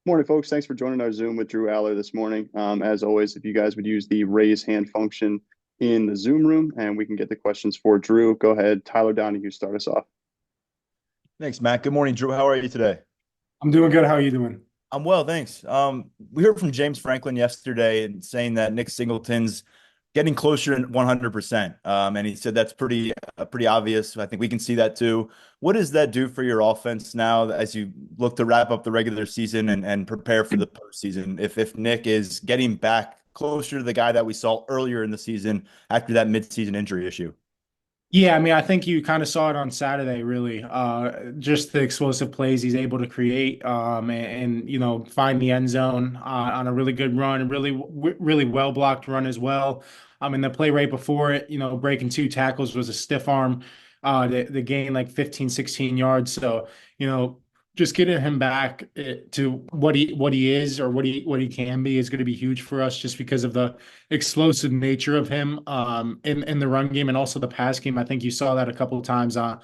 Morning, folks. Thanks for joining our Zoom with Drew Allar this morning. As always, if you guys would use the raise hand function in the Zoom room and we can get the questions for Drew, go ahead. Tyler Donahue, start us off. Thanks, Matt. Good morning, Drew. How are you today? I'm doing good. How are you doing? I'm well, thanks. We heard from James Franklin yesterday and saying that Nick Singleton's getting closer to 100%. And he said that's pretty obvious. I think we can see that too. What does that do for your offense now as you look to wrap up the regular season and prepare for the postseason? If Nick is getting back closer to the guy that we saw earlier in the season after that midseason injury issue? Yeah, I mean, I think you kind of saw it on Saturday, really. Just the explosive plays he's able to create, find the end zone on a really good run, a really well blocked run as well. And the play right before it, breaking two tackles was a stiff arm. The gain like 15, 16 yards. So, you know, just getting him back to what he is or what he can be is going to be huge for us, just because of the explosive nature of him in the run game and also the pass game. I think you saw that a couple of times on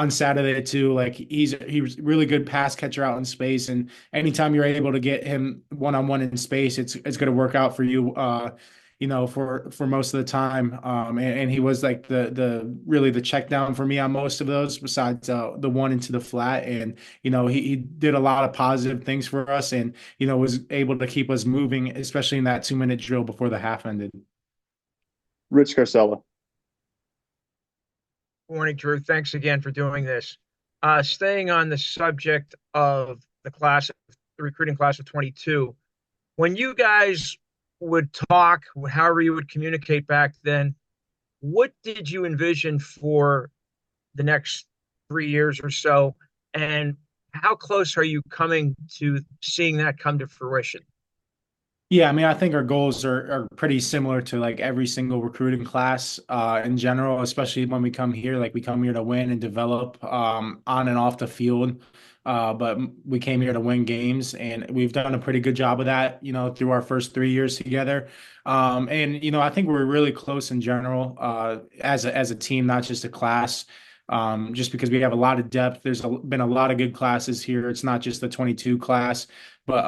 Saturday too. Like he's really good pass catcher out in space, and anytime you're able to get him one on one in space, it's going to work out for you. For most of the time. And he was like the really the check down for me on most of those, besides the one into the flat. And he did a lot of positive things for us, and was able to keep us moving, especially in that 2 minute drill before the half ended. Rich Carcella. Morning, Drew. Thanks again for doing this. Staying on the subject of the recruiting class of 22, when you guys would talk, however you would communicate back then, what did you envision for the next 3 years or so? And how close are you coming to seeing that come to fruition? Yeah, I mean, I think our goals are pretty similar to like every single recruiting class in general, especially when we come here. Like we come here to win and develop on and off the field. But we came here to win games, and we've done a pretty good job of that, through our first 3 years together. I think we're really close in general as a team, not just a class. Just because we have a lot of depth. Been a lot of good classes here. It's not just the 22 class, but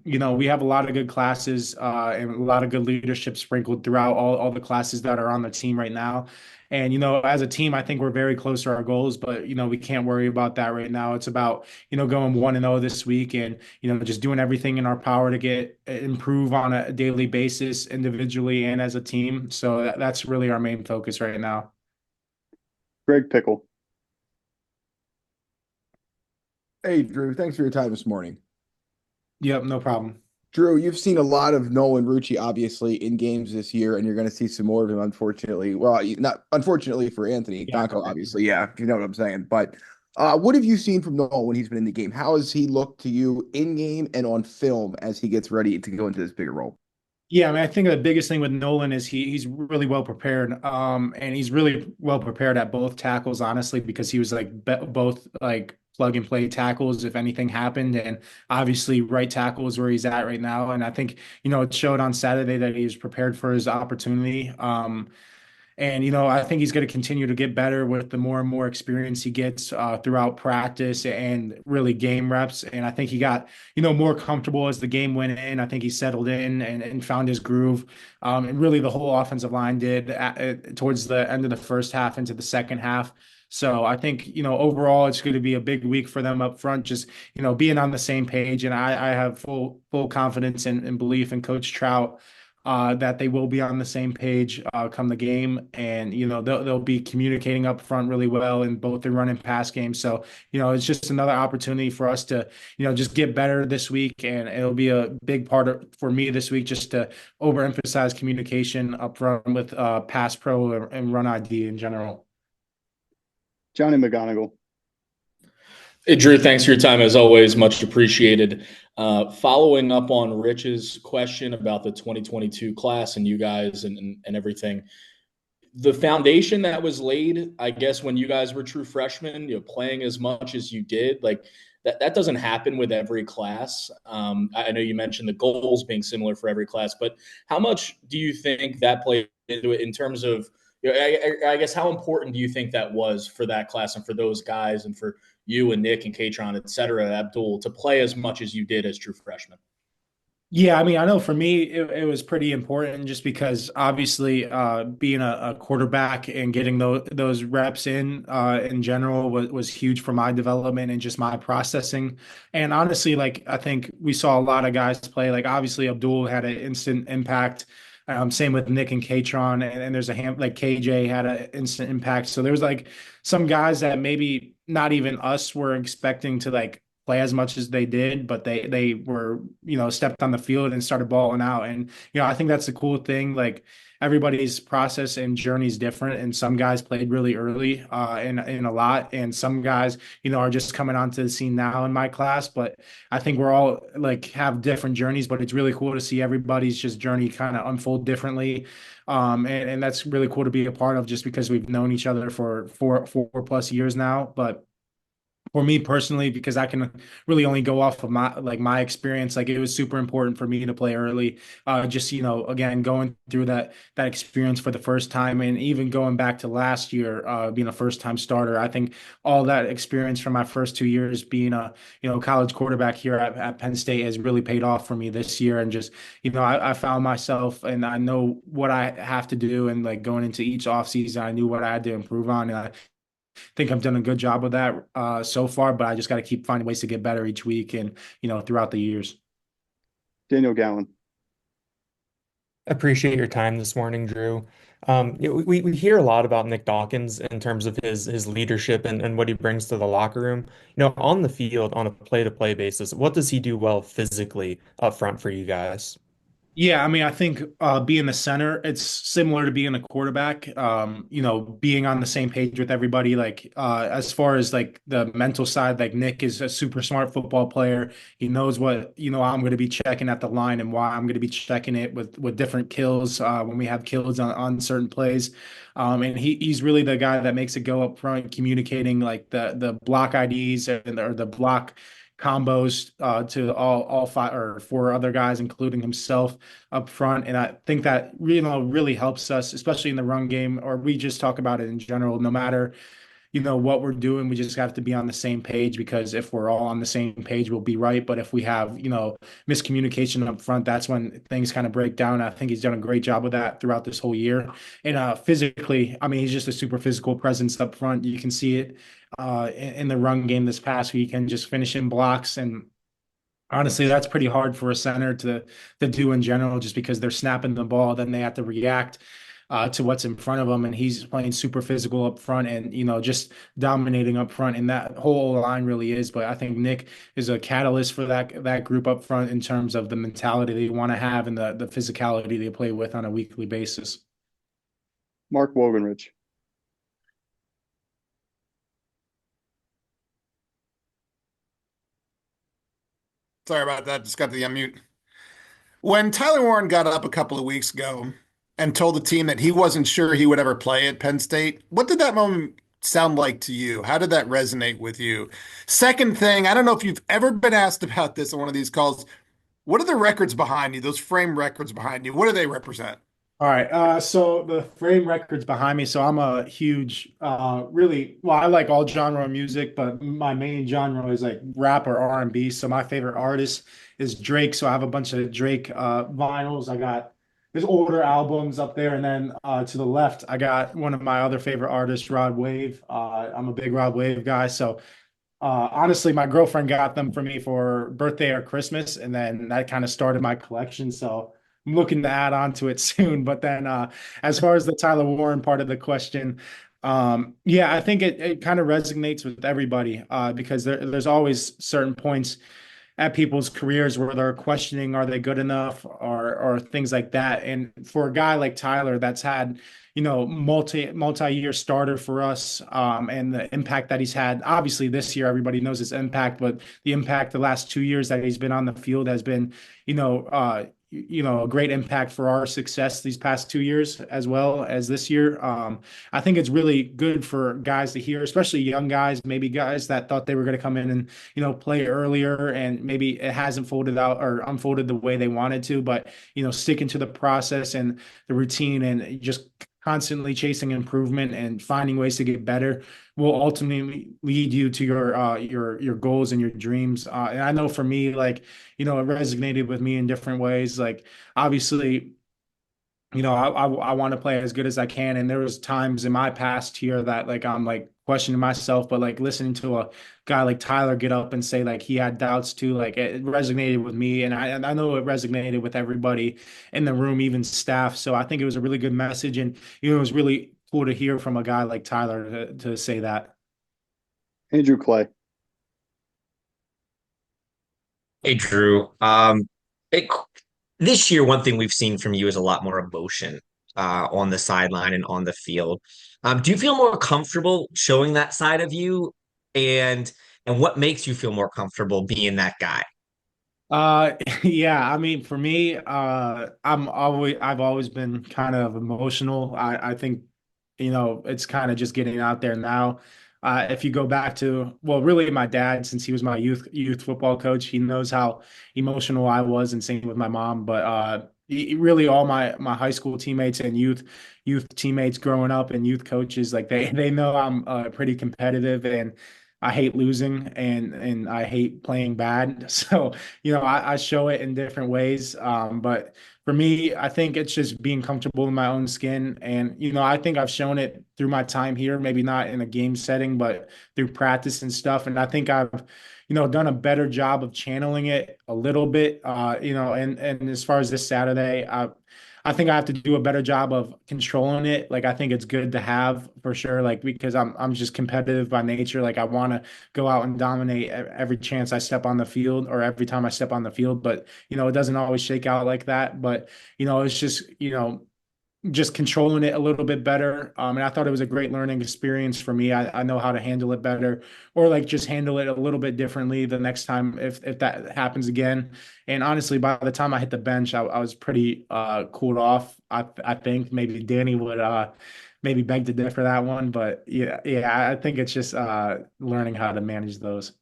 we have a lot of good classes and a lot of good leadership sprinkled throughout all the classes that are on the team right now. And as a team, I think we're very close to our goals, but we can't worry about that right now. It's about going 1-0 this week, and just doing everything in our power to improve on a daily basis, individually and as a team. So that's really our main focus right now. Greg Pickle. Hey, Drew, thanks for your time this morning. Yep, no problem. Drew, you've seen a lot of Nolan Rucci, obviously, in games this year, and you're going to see some more of him, unfortunately. Well, not unfortunately for Anthony Gonko, obviously. Yeah, you know what I'm saying. But what have you seen from Nolan when he's been in the game? How has he looked to you in game and on film as he gets ready to go into this bigger role? Yeah, I mean, I think the biggest thing with Nolan is he's really well prepared, and he's really well prepared at both tackles, honestly, because he was like both like plug and play tackles if anything happened, and obviously right tackle is where he's at right now. And I think it showed on Saturday that he was prepared for his opportunity. I think he's going to continue to get better with the more and more experience he gets throughout practice and really game reps. And I think he got, more comfortable as the game went in. I think he settled in and found his groove. And really the whole offensive line did towards the end of the first half into the second half. So I think, overall it's going to be a big week for them up front, just, being on the same page. And I have full confidence and belief in Coach Trout that they will be on the same page come the game, and they'll be communicating up front really well in both the run and pass game. So it's just another opportunity for us to just get better this week, and it'll be a big for me this week just to overemphasize communication up front with pass pro and run ID in general. Johnny McGonigal. Hey, Drew, thanks for your time as always. Much appreciated. Following up on Rich's question about the 2022 class and you guys and everything, the foundation that was laid, I guess, when you guys were true freshmen, playing as much as you did, like that doesn't happen with every class. I know you mentioned the goals being similar for every class, but how much do you think that played into it in terms of, I guess, how important do you think that was for that class and for those guys and for you and Nick and Katron, et cetera, Abdul, to play as much as you did as true freshmen? Yeah, I mean, I know for me, it was pretty important just because obviously being a quarterback and getting those reps in general was huge for my development and just my processing. And honestly, like I think we saw a lot of guys play. Like obviously Abdul had an instant impact. Same with Nick and Katron, and there's like KJ had an instant impact. So there was like some guys that maybe not even us were expecting to like play as much as they did, but they were, stepped on the field and started balling out. And, I think that's the cool thing. Like everybody's process and journey is different. And some guys played really early in a lot. And some guys, are just coming onto the scene now in my class. But I think we're all like have different journeys, but it's really cool to see everybody's just journey kind of unfold differently. And that's really cool to be a part of just because we've known each other for four plus years now. But for me personally, because I can really only go off of my experience, like it was super important for me to play early. Just again, going through that experience for the first time, and even going back to last year, being a first time starter. I think all that experience from my first 2 years being a college quarterback here at Penn State has really paid off for me this year. And just I found myself, and I know what I have to do, and like going into each offseason, I knew what I had to improve on, and I think I've done a good job of that so far, but I just got to keep finding ways to get better each week and, throughout the years. Daniel Gowan. Appreciate your time this morning, Drew. We hear a lot about Nick Dawkins in terms of his leadership and what he brings to the locker room. On the field, on a play-to-play basis, what does he do well physically up front for you guys? Yeah, I mean, I think being the center, it's similar to being a quarterback. Being on the same page with everybody. Like as far as like the mental side, like Nick is a super smart football player. He knows what I'm going to be checking at the line and why I'm going to be checking it with different kills when we have kills on certain plays. And he's really the guy that makes it go up front, communicating like the block IDs or the block combos to all five or four other guys, including himself up front. And I think that really helps us, especially in the run game, or we just talk about it in general. No matter what we're doing, we just have to be on the same page, because if we're all on the same page, we'll be right. But if we have miscommunication up front, that's when things kind of break down. I think he's done a great job of that throughout this whole year. And physically, I mean, he's just a super physical presence up front. You can see it in the run game this past week, and just finishing blocks. And honestly, that's pretty hard for a center to do in general, just because they're snapping the ball, then they have to react to what's in front of him, and he's playing super physical up front, and just dominating up front. And that whole line really is. But I think Nick is a catalyst for that group up front in terms of the mentality they want to have and the physicality they play with on a weekly basis. Mark Wogenrich. Sorry about that. Just got to the unmute. When Tyler Warren got up a couple of weeks ago and told the team that he wasn't sure he would ever play at Penn State, what did that moment sound like to you? How did that resonate with you? Second thing, I don't know if you've ever been asked about this on one of these calls. What are the records behind you, those frame records behind you? What do they represent? All right. So the frame records behind me. So I'm a huge, I like all genre of music, but my main genre is like rap or R&B. So my favorite artist is Drake. So I have a bunch of Drake vinyls. I got his older albums up there, and then to the left, I got one of my other favorite artists, Rod Wave. I'm a big Rod Wave guy. So honestly, my girlfriend got them for me for birthday or Christmas, and then that kind of started my collection. So I'm looking to add on to it soon. But then as far as the Tyler Warren part of the question, I think it kind of resonates with everybody because there's always certain points at people's careers where they're questioning, are they good enough, or things like that. And for a guy like Tyler that's had multi-year starter for us, and the impact that he's had, obviously this year everybody knows his impact, but the impact the last 2 years that he's been on the field has been a great impact for our success these past 2 years as well as this year. I think it's really good for guys to hear, especially young guys, maybe guys that thought they were going to come in and play earlier, and maybe it hasn't folded out or unfolded the way they wanted to, but sticking to the process and the routine, and just constantly chasing improvement and finding ways to get better will ultimately lead you to your goals and your dreams. And I know for me, like, it resonated with me in different ways. Like, obviously, I want to play as good as I can. And there was times in my past here that like I'm like questioning myself, but like listening to a guy like Tyler get up and say like he had doubts too, like it resonated with me, and I know it resonated with everybody in the room, even staff. So I think it was a really good message, and it was really cool to hear from a guy like Tyler to say that. Andrew Clay. Hey, Drew. It, this year, one thing we've seen from you is a lot more emotion on the sideline and on the field. Do you feel more comfortable showing that side of you, and and what makes you feel more comfortable being that guy? Yeah, I mean, for me, I've always been kind of emotional. I think, it's kind of just getting out there now. If you go back to, well, really my dad, since he was my youth football coach, he knows how emotional I was, and same with my mom. But really all my high school teammates and youth teammates growing up and youth coaches, like they know I'm pretty competitive, and I hate losing, and I hate playing bad. So I show it in different ways. But for me, I think it's just being comfortable in my own skin. And, I think I've shown it through my time here, maybe not in a game setting, but through practice and stuff. And I think I've, done a better job of channeling it a little bit. And as far as this Saturday, I think I have to do a better job of controlling it. Like, I think it's good to have for sure, like, because I'm just competitive by nature. Like, I want to go out and dominate every chance I step on the field, or every time I step on the field. But, it doesn't always shake out like that. But, it's just controlling it a little bit better. And I thought it was a great learning experience for me. I know how to handle it better, or like just handle it a little bit differently the next time if that happens again. And honestly, by the time I hit the bench, I was pretty cooled off. I think maybe Danny would maybe beg to differ that one, but yeah, I think it's just learning how to manage those.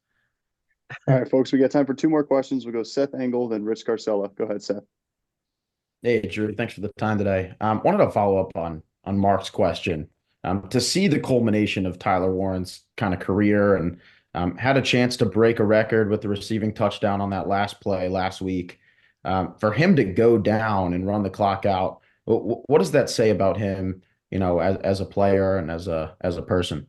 All right, folks, we got time for two more questions. We'll go Seth Engel, then Rich Carcella. Go ahead, Seth. Hey, Drew, thanks for the time today. Wanted to follow up on Mark's question. To see the culmination of Tyler Warren's kind of career, and had a chance to break a record with the receiving touchdown on that last play last week. For him to go down and run the clock out, what does that say about him, as a player and as a person?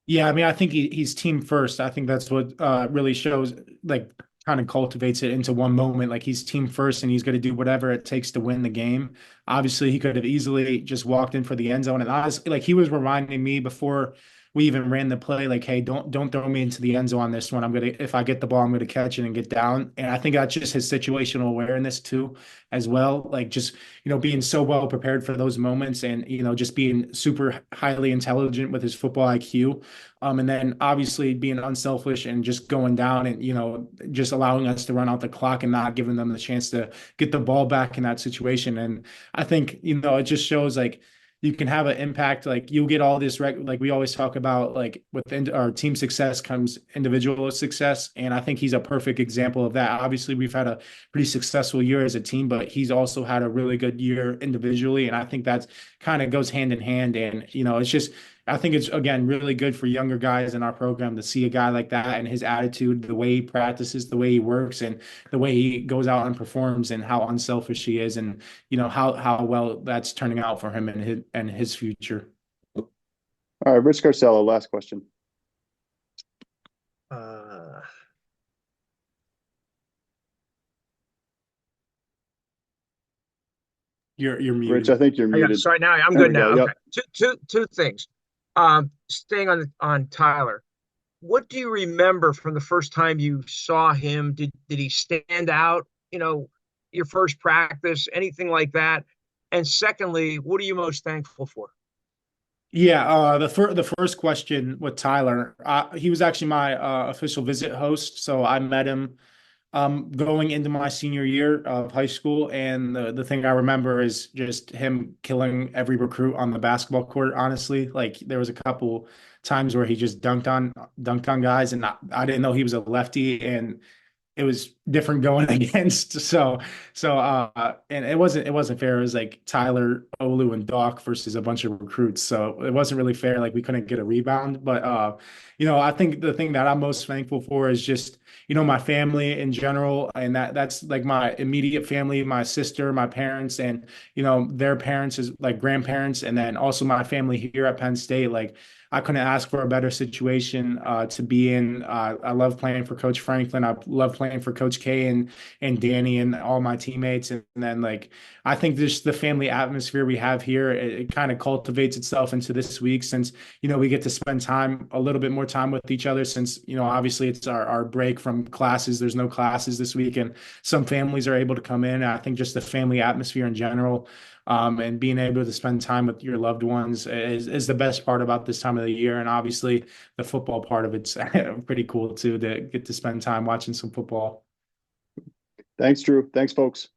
Yeah, I mean, I think he's team first. I think that's what really shows, like, kind of cultivates it into one moment. Like, he's team first, and he's going to do whatever it takes to win the game. Obviously, he could have easily just walked in for the end zone. And honestly, like, he was reminding me before we even ran the play, like, hey, don't throw me into the end zone on this one. If I get the ball, I'm gonna catch it and get down. And I think that's just his situational awareness too, as well. Like, just, being so well prepared for those moments, and, just being super highly intelligent with his football IQ. And then obviously being unselfish and just going down, and, just allowing us to run out the clock and not giving them the chance to get the ball back in that situation. And I think, it just shows, like, you can have an impact. Like, you'll get all this, like we always talk about, like, within our team success comes individual success. And I think he's a perfect example of that. Obviously, we've had a pretty successful year as a team, but he's also had a really good year individually. And I think that's kind of goes hand in hand. And, it's just, I think it's, again, really good for younger guys in our program to see a guy like that, and his attitude, the way he practices, the way he works, and the way he goes out and performs, and how unselfish he is, and, how well that's turning out for him and his future. All right, Rich Carcella, last question. You're muted. Rich, I think you're muted. Sorry, now I'm There good we go, now. yep. Okay. Two things. Staying on Tyler, what do you remember from the first time you saw him? Did he stand out? Your first practice, anything like that? And secondly, what are you most thankful for? Yeah, the first question with Tyler, he was actually my official visit host, so I met him going into my senior year of high school. And the thing I remember is just him killing every recruit on the basketball court. Honestly, like, there was a couple times where he just dunked on guys, and I didn't know he was a lefty. And it was different going against. And it wasn't fair. It was like Tyler, Olu, and Doc versus a bunch of recruits. So it wasn't really fair. Like we couldn't get a rebound. But I think the thing that I'm most thankful for is just, my family in general. And that's like my immediate family, my sister, my parents, and their parents is like grandparents, and then also my family here at Penn State. Like I couldn't ask for a better situation to be in. I love playing for Coach Franklin. I love playing for Coach K and Danny and all my teammates. And then like I think just the family atmosphere we have here, it kind of cultivates itself into this week since we get to spend a little bit more time with each other since obviously it's our break from classes. There's no classes this week, and some families are able to come in. I think just the family atmosphere in general. And being able to spend time with your loved ones is the best part about this time of the year. And obviously the football part of it's pretty cool too, to get to spend time watching some football. Thanks, Drew. Thanks, folks.